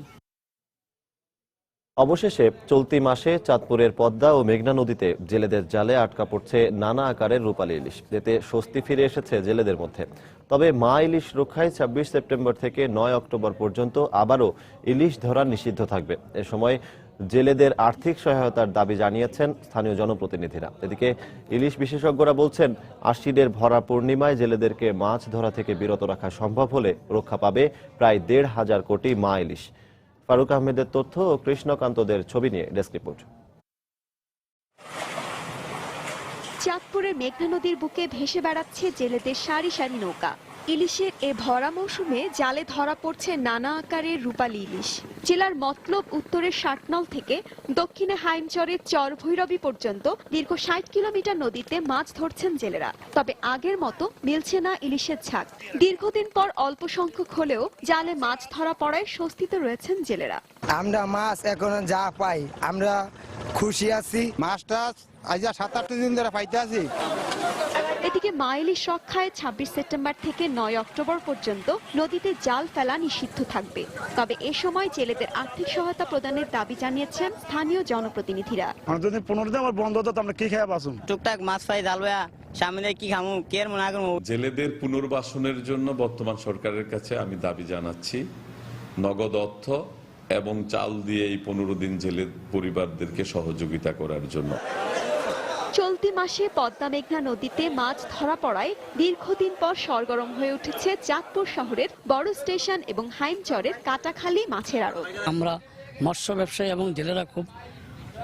অবশেষে চলতি মাসে চাঁদপুরের পদ্মা ও মেঘনা নদীতে জেলেদের জালে আটকা পড়ছে নানা আকারের রূপালী ইলিশ। এতে স্বস্তি ফিরে এসেছে জেলেদের মধ্যে। তবে মা ইলিশ রক্ষায় 26 সেপ্টেম্বর থেকে 9 অক্টোবর পর্যন্ত আবারও ইলিশ ধরা নিষিদ্ধ থাকবে। এ সময় জেলেদের আর্থিক সহায়তার দাবি জানিয়েছেন স্থানীয় জনপ্রতিনিধিরা। এদিকে ইলিশ বিশেষজ্ঞরা বলছেন, আশ্বিনের ভরা পূর্ণিমায় জেলেদেরকে মাছ ধরা থেকে বিরত রাখা সম্ভব হলে রক্ষা পাবে প্রায় 1,500 কোটি মা ইলিশ। ফারুক আহমেদের তথ্য ও কৃষ্ণকান্তদের ছবি নিয়ে ডেস্ক রিপোর্ট। চাঁদপুরের মেঘনা নদীর বুকে ভেসে বেড়াচ্ছে জেলেদের সারি সারি নৌকা। ইলিশের এ ভরা মৌসুমে জালে ধরা পড়ছে নানা আকারের রূপালী ইলিশ। জেলার মতলব উত্তরের 60 থেকে দক্ষিণে হাইমচরের চর ভৈরবী পর্যন্ত দীর্ঘ 60 কিলোমিটার নদীতে মাছ ধরছেন জেলেরা। তবে আগের মতো মিলছে না ইলিশের ঝাঁক। দীর্ঘদিন পর অল্প সংখ্যক হলেও জালে মাছ ধরা পড়ায় স্বস্তিতে রয়েছেন জেলেরা। আমরা মাছ এখন যা পাই আমরা খুশি আছি। মাছটা আজ 7-8 দিন ধরে পাইতে আছি। এদিকে মা ইলিশ রক্ষায় 26 সেপ্টেম্বর থেকে 9 অক্টোবর পর্যন্ত নদীতে জাল ফেলা নিষিদ্ধ থাকবে। তবে এ সময় জেলেদের আর্থিক সহায়তা প্রদানের দাবি জানিয়েছেন স্থানীয় জনপ্রতিনিধিরা। যদি 15 দিন আমার বন্ধ হতো আমরা কি খেয়ে বাসুম, টুকটাক মাছ পাই, জাল ভাইয়া সামনে কি খামু, কের মনে করবো। জেলেদের পুনর্বাসনের জন্য বর্তমান সরকারের কাছে আমি দাবি জানাচ্ছি নগদ অর্থ এবং চাল দিয়ে এই 15 দিন জেলের পরিবারদেরকে সহযোগিতা করার জন্য। চলতি মাসে পদ্মা মেঘনা নদীতে মাছ ধরা পড়ায় দীর্ঘদিন পর সরগরম হয়ে উঠেছে চাঁদপুর শহরের বড় স্টেশন এবং হাইমচরের কাটাখালী মাছের আড়ত। আমরা মৎস্য ব্যবসায়ী এবং জেলেরা খুব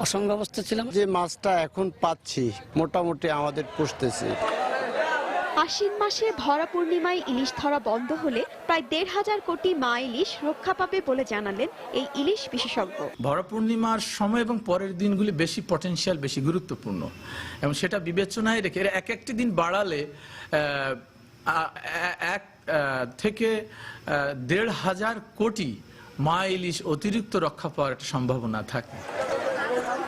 অসঙ্গ অবস্থা ছিলাম। যে মাছটা এখন পাচ্ছি মোটামুটি আমাদের পুষতেছি। আশ্বিন মাসে ভরা পূর্ণিমায় ইলিশ ধরা বন্ধ হলে প্রায় 1,500 কোটি মা ইলিশ রক্ষা পাবে বলে জানালেন এই ইলিশ বিশেষজ্ঞ। ভরা পূর্ণিমার সময় এবং পরের দিনগুলি বেশি পটেনশিয়াল, বেশি গুরুত্বপূর্ণ এবং সেটা বিবেচনায় রেখে এক একটি দিন বাড়ালে থেকে 1,500 কোটি মা ইলিশ অতিরিক্ত রক্ষা পাওয়ার একটা সম্ভাবনা থাকে।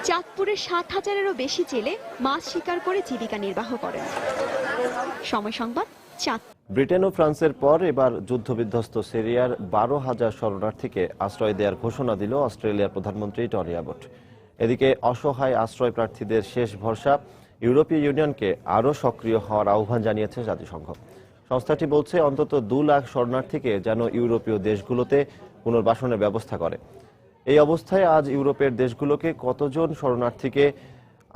চাঁদপুরে 7,000-এরও বেশি জেলে মাছ শিকার করে জীবিকা নির্বাহ করেন। সময় সংবাদ, চাঁদপুর। ব্রিটেন ও ফ্রান্সের পর এবার যুদ্ধবিধ্বস্ত সিরিয়ার 12,000 শরণার্থীকে আশ্রয় দেওয়ার ঘোষণা দিল অস্ট্রেলিয়ার প্রধানমন্ত্রী টনি অ্যাবট। এদিকে অসহায় আশ্রয় প্রার্থীদের শেষ ভরসা, ইউরোপীয় ইউনিয়নকে আরও সক্রিয় হওয়ার আহ্বান জানিয়েছে জাতিসংঘ। সংস্থাটি বলছে অন্তত 2 লাখ শরণার্থীকে যেন ইউরোপীয় দেশগুলোতে পুনর্বাসনের ব্যবস্থা করে। এই অবস্থায় আজ ইউরোপের দেশগুলোকে কতজন শরণার্থীকে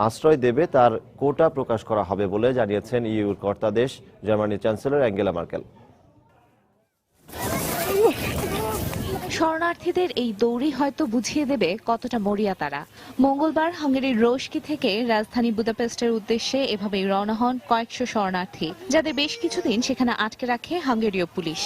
আশ্রয় দেবে তার কোটা প্রকাশ করা হবে বলে জানিয়েছেন ইউর কর্তা দেশ জার্মানির চ্যান্সেলর অ্যাঙ্গেলা মার্কেল। শরণার্থীদের এই দৌড়ই হয়তো বুঝিয়ে দেবে কতটা মরিয়া তারা। মঙ্গলবার হাঙ্গেরির রোশকি থেকে রাজধানী বুদাপেস্টের উদ্দেশ্যে এভাবেই রওনা হন কয়েকশো শরণার্থী, যাদের বেশ কিছুদিন সেখানে আটকে রাখে হাঙ্গেরীয় পুলিশ।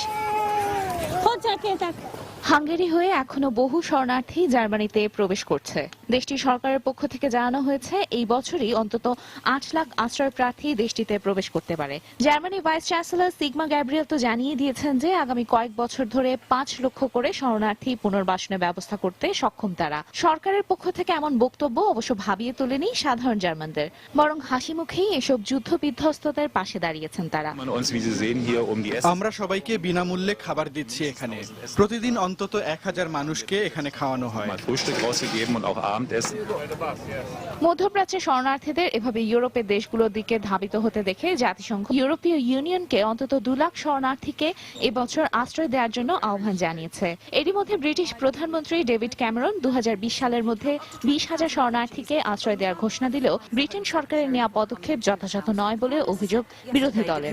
হাঙ্গেরি হয়ে এখনো বহু শরণার্থী জার্মানিতে প্রবেশ করছে। দেশটির সরকারের পক্ষ থেকে জানানো হয়েছে এই বছরই অন্তত 8 লাখ আশ্রয় প্রার্থী দেশটিতে প্রবেশ করতে পারে। জার্মানির ভাইস চ্যান্সেলর সিগমা গ্যাব্রিয়েল তো জানিয়ে দিয়েছেন যে আগামী কয়েক বছর ধরে 5 লক্ষ করে শরণার্থী পুনর্বাসনের ব্যবস্থা করতে সক্ষম তারা। সরকারের পক্ষ থেকে এমন বক্তব্য অবশ্য ভাবিয়ে তোলেনি সাধারণ জার্মানদের, বরং হাসি মুখেই এসব যুদ্ধ বিধ্বস্তদের পাশে দাঁড়িয়েছেন তারা। আমরা সবাইকে বিনামূল্যে খাবার দিচ্ছি এখানে। প্রতিদিন অন্তত 1000 মানুষকে এখানে খাওয়ানো হয়। মধ্যপ্রাচ্যের শরণার্থীদের এভাবে ইউরোপের দেশগুলোর দিকে ধাবিত হতে দেখে জাতিসংঘ ইউরোপীয় ইউনিয়নকে অন্তত 2 লাখ শরণার্থীকে এবছর আশ্রয় দেওয়ার জন্য আহ্বান জানিয়েছে। এরই মধ্যে ব্রিটিশ প্রধানমন্ত্রী ডেভিড ক্যামেরন 2020 সালের মধ্যে 20,000 শরণার্থীকে আশ্রয় দেওয়ার ঘোষণা দিলেও ব্রিটেন সরকারের নেওয়া পদক্ষেপ যথাযথ নয় বলে অভিযোগ বিরোধী দলের।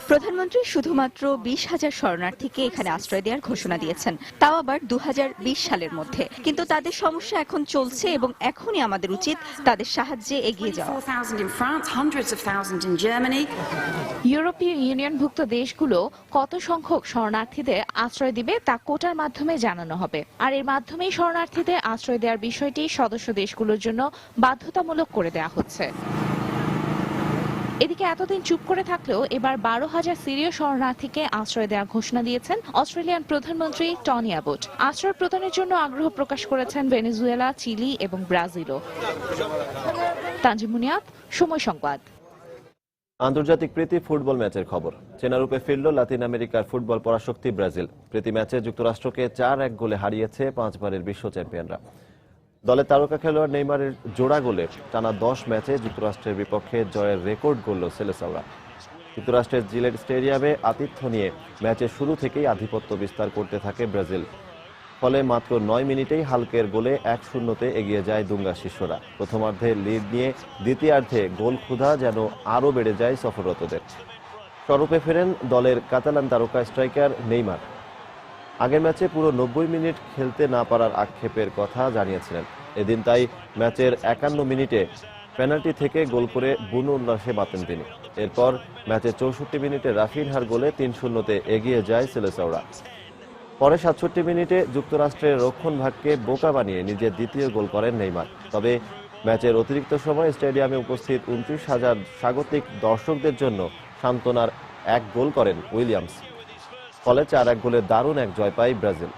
প্রধানমন্ত্রী শুধুমাত্র 20,000 শরণার্থীকে এখানে আশ্রয় দেওয়ার ঘোষণা দিয়েছেন, তাও আবার 2020 সালের মধ্যে। কিন্তু তাদের সমস্যা এখন চলছে এবং এখনই আমাদের উচিত তাদের সাহায্যে এগিয়ে যাওয়া। ইউরোপীয় ইউনিয়নভুক্ত দেশগুলো কত সংখ্যক শরণার্থীদের আশ্রয় দিবে তা কোটার মাধ্যমে জানানো হবে, আর এর মাধ্যমেই শরণার্থীদের আশ্রয় দেওয়ার বিষয়টি সদস্য দেশগুলোর জন্য বাধ্যতামূলক করে দেওয়া হচ্ছে। এদিকে এতদিন চুপ করে থাকলেও এবার 12,000 সিরীয় শরণার্থীকে আশ্রয় দেওয়ার ঘোষণা দিয়েছেন অস্ট্রেলিয়ান প্রধানমন্ত্রী টনি অ্যাবট। আশ্রয় প্রদানের জন্য আগ্রহ প্রকাশ করেছেন ভেনেজুয়েলা, চিলি এবং ব্রাজিলও। তানজিম মুনিয়াত, সময় সংবাদ। আন্তর্জাতিক প্রীতি ফুটবল ম্যাচের খবর। চেনারূপে ফিরল লাতিন আমেরিকার ফুটবল পরাশক্তি ব্রাজিল। প্রীতি ম্যাচে যুক্তরাষ্ট্রকে 4-1 গোলে হারিয়েছে 5 বারের বিশ্ব চ্যাম্পিয়নরা। দলের তারকা খেলোয়াড় নেইমারের জোড়া গোলে টানা 10 ম্যাচে যুক্তরাষ্ট্রের বিপক্ষে জয়ের রেকর্ড গড়ল সেলেসাওরা। যুক্তরাষ্ট্রের জিলেট স্টেডিয়ামে আতিথ্য নিয়ে ম্যাচের শুরু থেকেই আধিপত্য বিস্তার করতে থাকে ব্রাজিল। ফলে মাত্র 9 মিনিটেই হালকের গোলে 1-0-তে এগিয়ে যায় দুঙ্গা শিষ্যরা। প্রথমার্ধে লিড নিয়ে দ্বিতীয়ার্ধে গোল ক্ষুধা যেন আরও বেড়ে যায় সফররতদের। স্বরূপে ফেরেন দলের কাতালান তারকা স্ট্রাইকার নেইমার। আগের ম্যাচে পুরো 90 মিনিট খেলতে না পারার আক্ষেপের কথা জানিয়েছিলেন। এদিন তাই ম্যাচের 51 মিনিটে পেনাল্টি থেকে গোল করে বুনো উল্লাসে মাতেন তিনি। এরপর ম্যাচের 64 মিনিটে রাফিনহার গোলে 3-0-তে এগিয়ে যায় সেলেসাওরা। পরে 67 মিনিটে যুক্তরাষ্ট্রের রক্ষণভাগকে বোকা বানিয়ে নিজের দ্বিতীয় গোল করেন নেইমার। তবে ম্যাচের অতিরিক্ত সময় স্টেডিয়ামে উপস্থিত 29,000 স্বাগতিক দর্শকদের জন্য সান্ত্বনার 1 গোল করেন উইলিয়ামস। ফলে 4-1 গোলে দারুণ এক জয় পায় Brazil.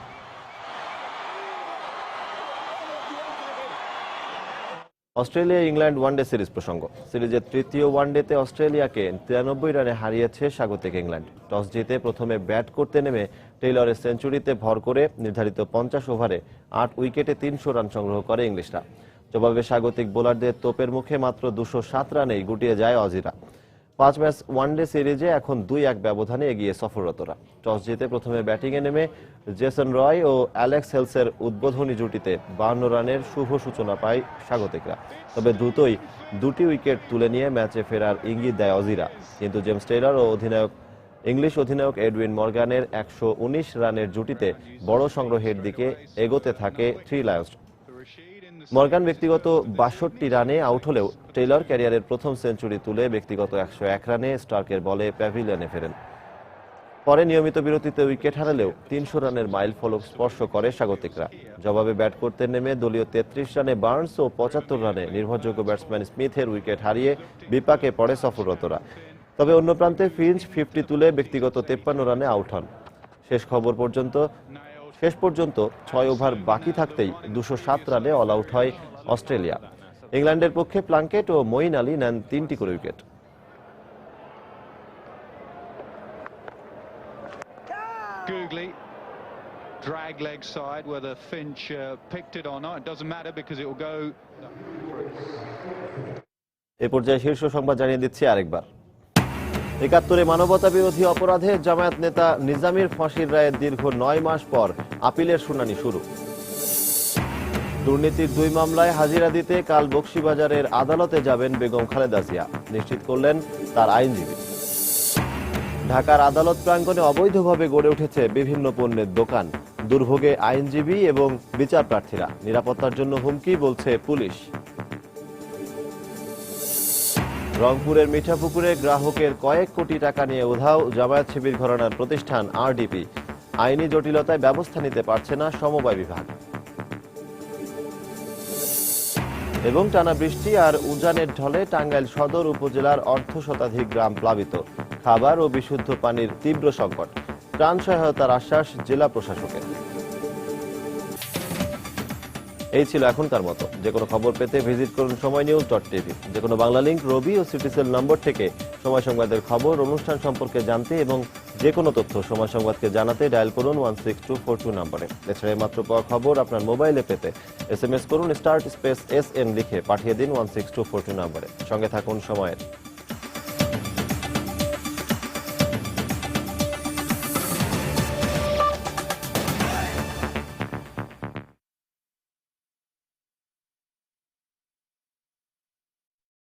Australia England one day series প্রসঙ্গ। সিরিজের তৃতীয় ওয়ানডেতে অস্ট্রেলিয়াকে 93 রানে হারিয়েছে স্বাগতিক ইংল্যান্ড। টস জিতে প্রথমে ব্যাট করতে নেমে টেইলরের সেঞ্চুরিতে ভর করে নির্ধারিত 50 ওভারে 8 উইকেটে 300 রান সংগ্রহ করে ইংলিশরা। জবাবে স্বাগতিক বোলারদের তোপের মুখে মাত্র 207 রানেই গুটিয়ে যায় অজিরা। 5 ম্যাচ ওয়ানডে সিরিজে এখন 2-1 ব্যবধানে এগিয়ে সফররতরা। টস জিতে প্রথমে ব্যাটিংয়ে নেমে জেসন রয় ও অ্যালেক্স হেলসের উদ্বোধনী জুটিতে 52 রানের শুভ সূচনা পায় স্বাগতিকরা। তবে দ্রুতই 2টি উইকেট তুলে নিয়ে ম্যাচে ফেরার ইঙ্গিত দেয় অজিরা। কিন্তু জেমস টেইলর ও ইংলিশ অধিনায়ক এডউইন মর্গানের 119 রানের জুটিতে বড় সংগ্রহের দিকে এগোতে থাকে থ্রি লায়ন্স। মর্গান ব্যক্তিগত 62 রানে আউট হলেও টেইলর ক্যারিয়ারের প্রথম সেঞ্চুরি তুলে ব্যক্তিগত 101 রানে স্টার্কের বলে প্যাভিলিয়নে ফেরেন। পরে নিয়মিত বিরতিতে উইকেট হারালেও 300 রানের মাইল ফলক স্পর্শ করে স্বাগতিকরা। জবাবে ব্যাট করতে নেমে দলীয় 33 রানে বার্নস ও 75 রানে নির্ভরযোগ্য ব্যাটসম্যান স্মিথের উইকেট হারিয়ে বিপাকে পড়ে সফররতরা। তবে অন্য প্রান্তে ফিঞ্চ 50 তুলে ব্যক্তিগত 53 রানে আউট হন। শেষ পর্যন্ত 6 ওভার বাকি থাকতেই 207 রানে অল আউট হয় অস্ট্রেলিয়া। ইংল্যান্ডের পক্ষে প্লাঙ্কেট ও মঈন আলী নেন 3টি করে wicket. Googly, drag leg side, whether Finch picked it or not, it doesn't matter because it will go. এ পর্যায়ে শীর্ষ সংবাদ জানিয়ে দিচ্ছি আরেকবার। ৭১ মানবতা বিরোধী অপরাধে জামায়াত নেতা নিজামীর ফাঁসির রায়ের দীর্ঘ 9 মাস পর আপিলের শুনানি শুরু। দুর্নীতির 2 মামলায় হাজিরা দিতে কাল বকশীবাজারের আদালতে যাবেন বেগম খালেদা জিয়া, নিশ্চিত করলেন তার আইনজীবী। ঢাকার আদালত প্রাঙ্গণে অবৈধভাবে গড়ে উঠেছে বিভিন্ন পণ্যের দোকান, দুর্ভোগে আইনজীবী এবং বিচার প্রার্থীরা, নিরাপত্তার জন্য হুমকি বলছে পুলিশ। রংপুরের মিঠাপুকুরে গ্রাহকের কয়েক কোটি টাকা নিয়ে উধাও জামায়াত শিবির ঘরানার প্রতিষ্ঠান আরডিপি, আইনি জটিলতায় ব্যবস্থা নিতে পারছে না সমবায় বিভাগ। এবং টানা বৃষ্টি আর উজানের ঢলে টাঙ্গাইল সদর উপজেলার অর্ধশতাধিক গ্রাম প্লাবিত, খাবার ও বিশুদ্ধ পানির তীব্র সংকট, ত্রাণ সহায়তার আশ্বাস জেলা প্রশাসকের। এই ছিল এখনকার মতো। যে কোনো খবর পেতে ভিজিট করুন সময়নিউজ.tv। যে কোনো বাংলা লিংক, রবি ও সিটিসেল নম্বর থেকে সময় সংবাদের খবর, অনুষ্ঠান সম্পর্কে জানতে এবং যে কোনো তথ্য সময় সংবাদকে জানাতে ডায়াল করুন 16242 নম্বরে। এছাড়া মাত্র পাওয়া খবর আপনার মোবাইলে পেতে SMS করুন *SN লিখে পাঠিয়ে দিন 16242 নম্বরে। সঙ্গে থাকুন সময়ের।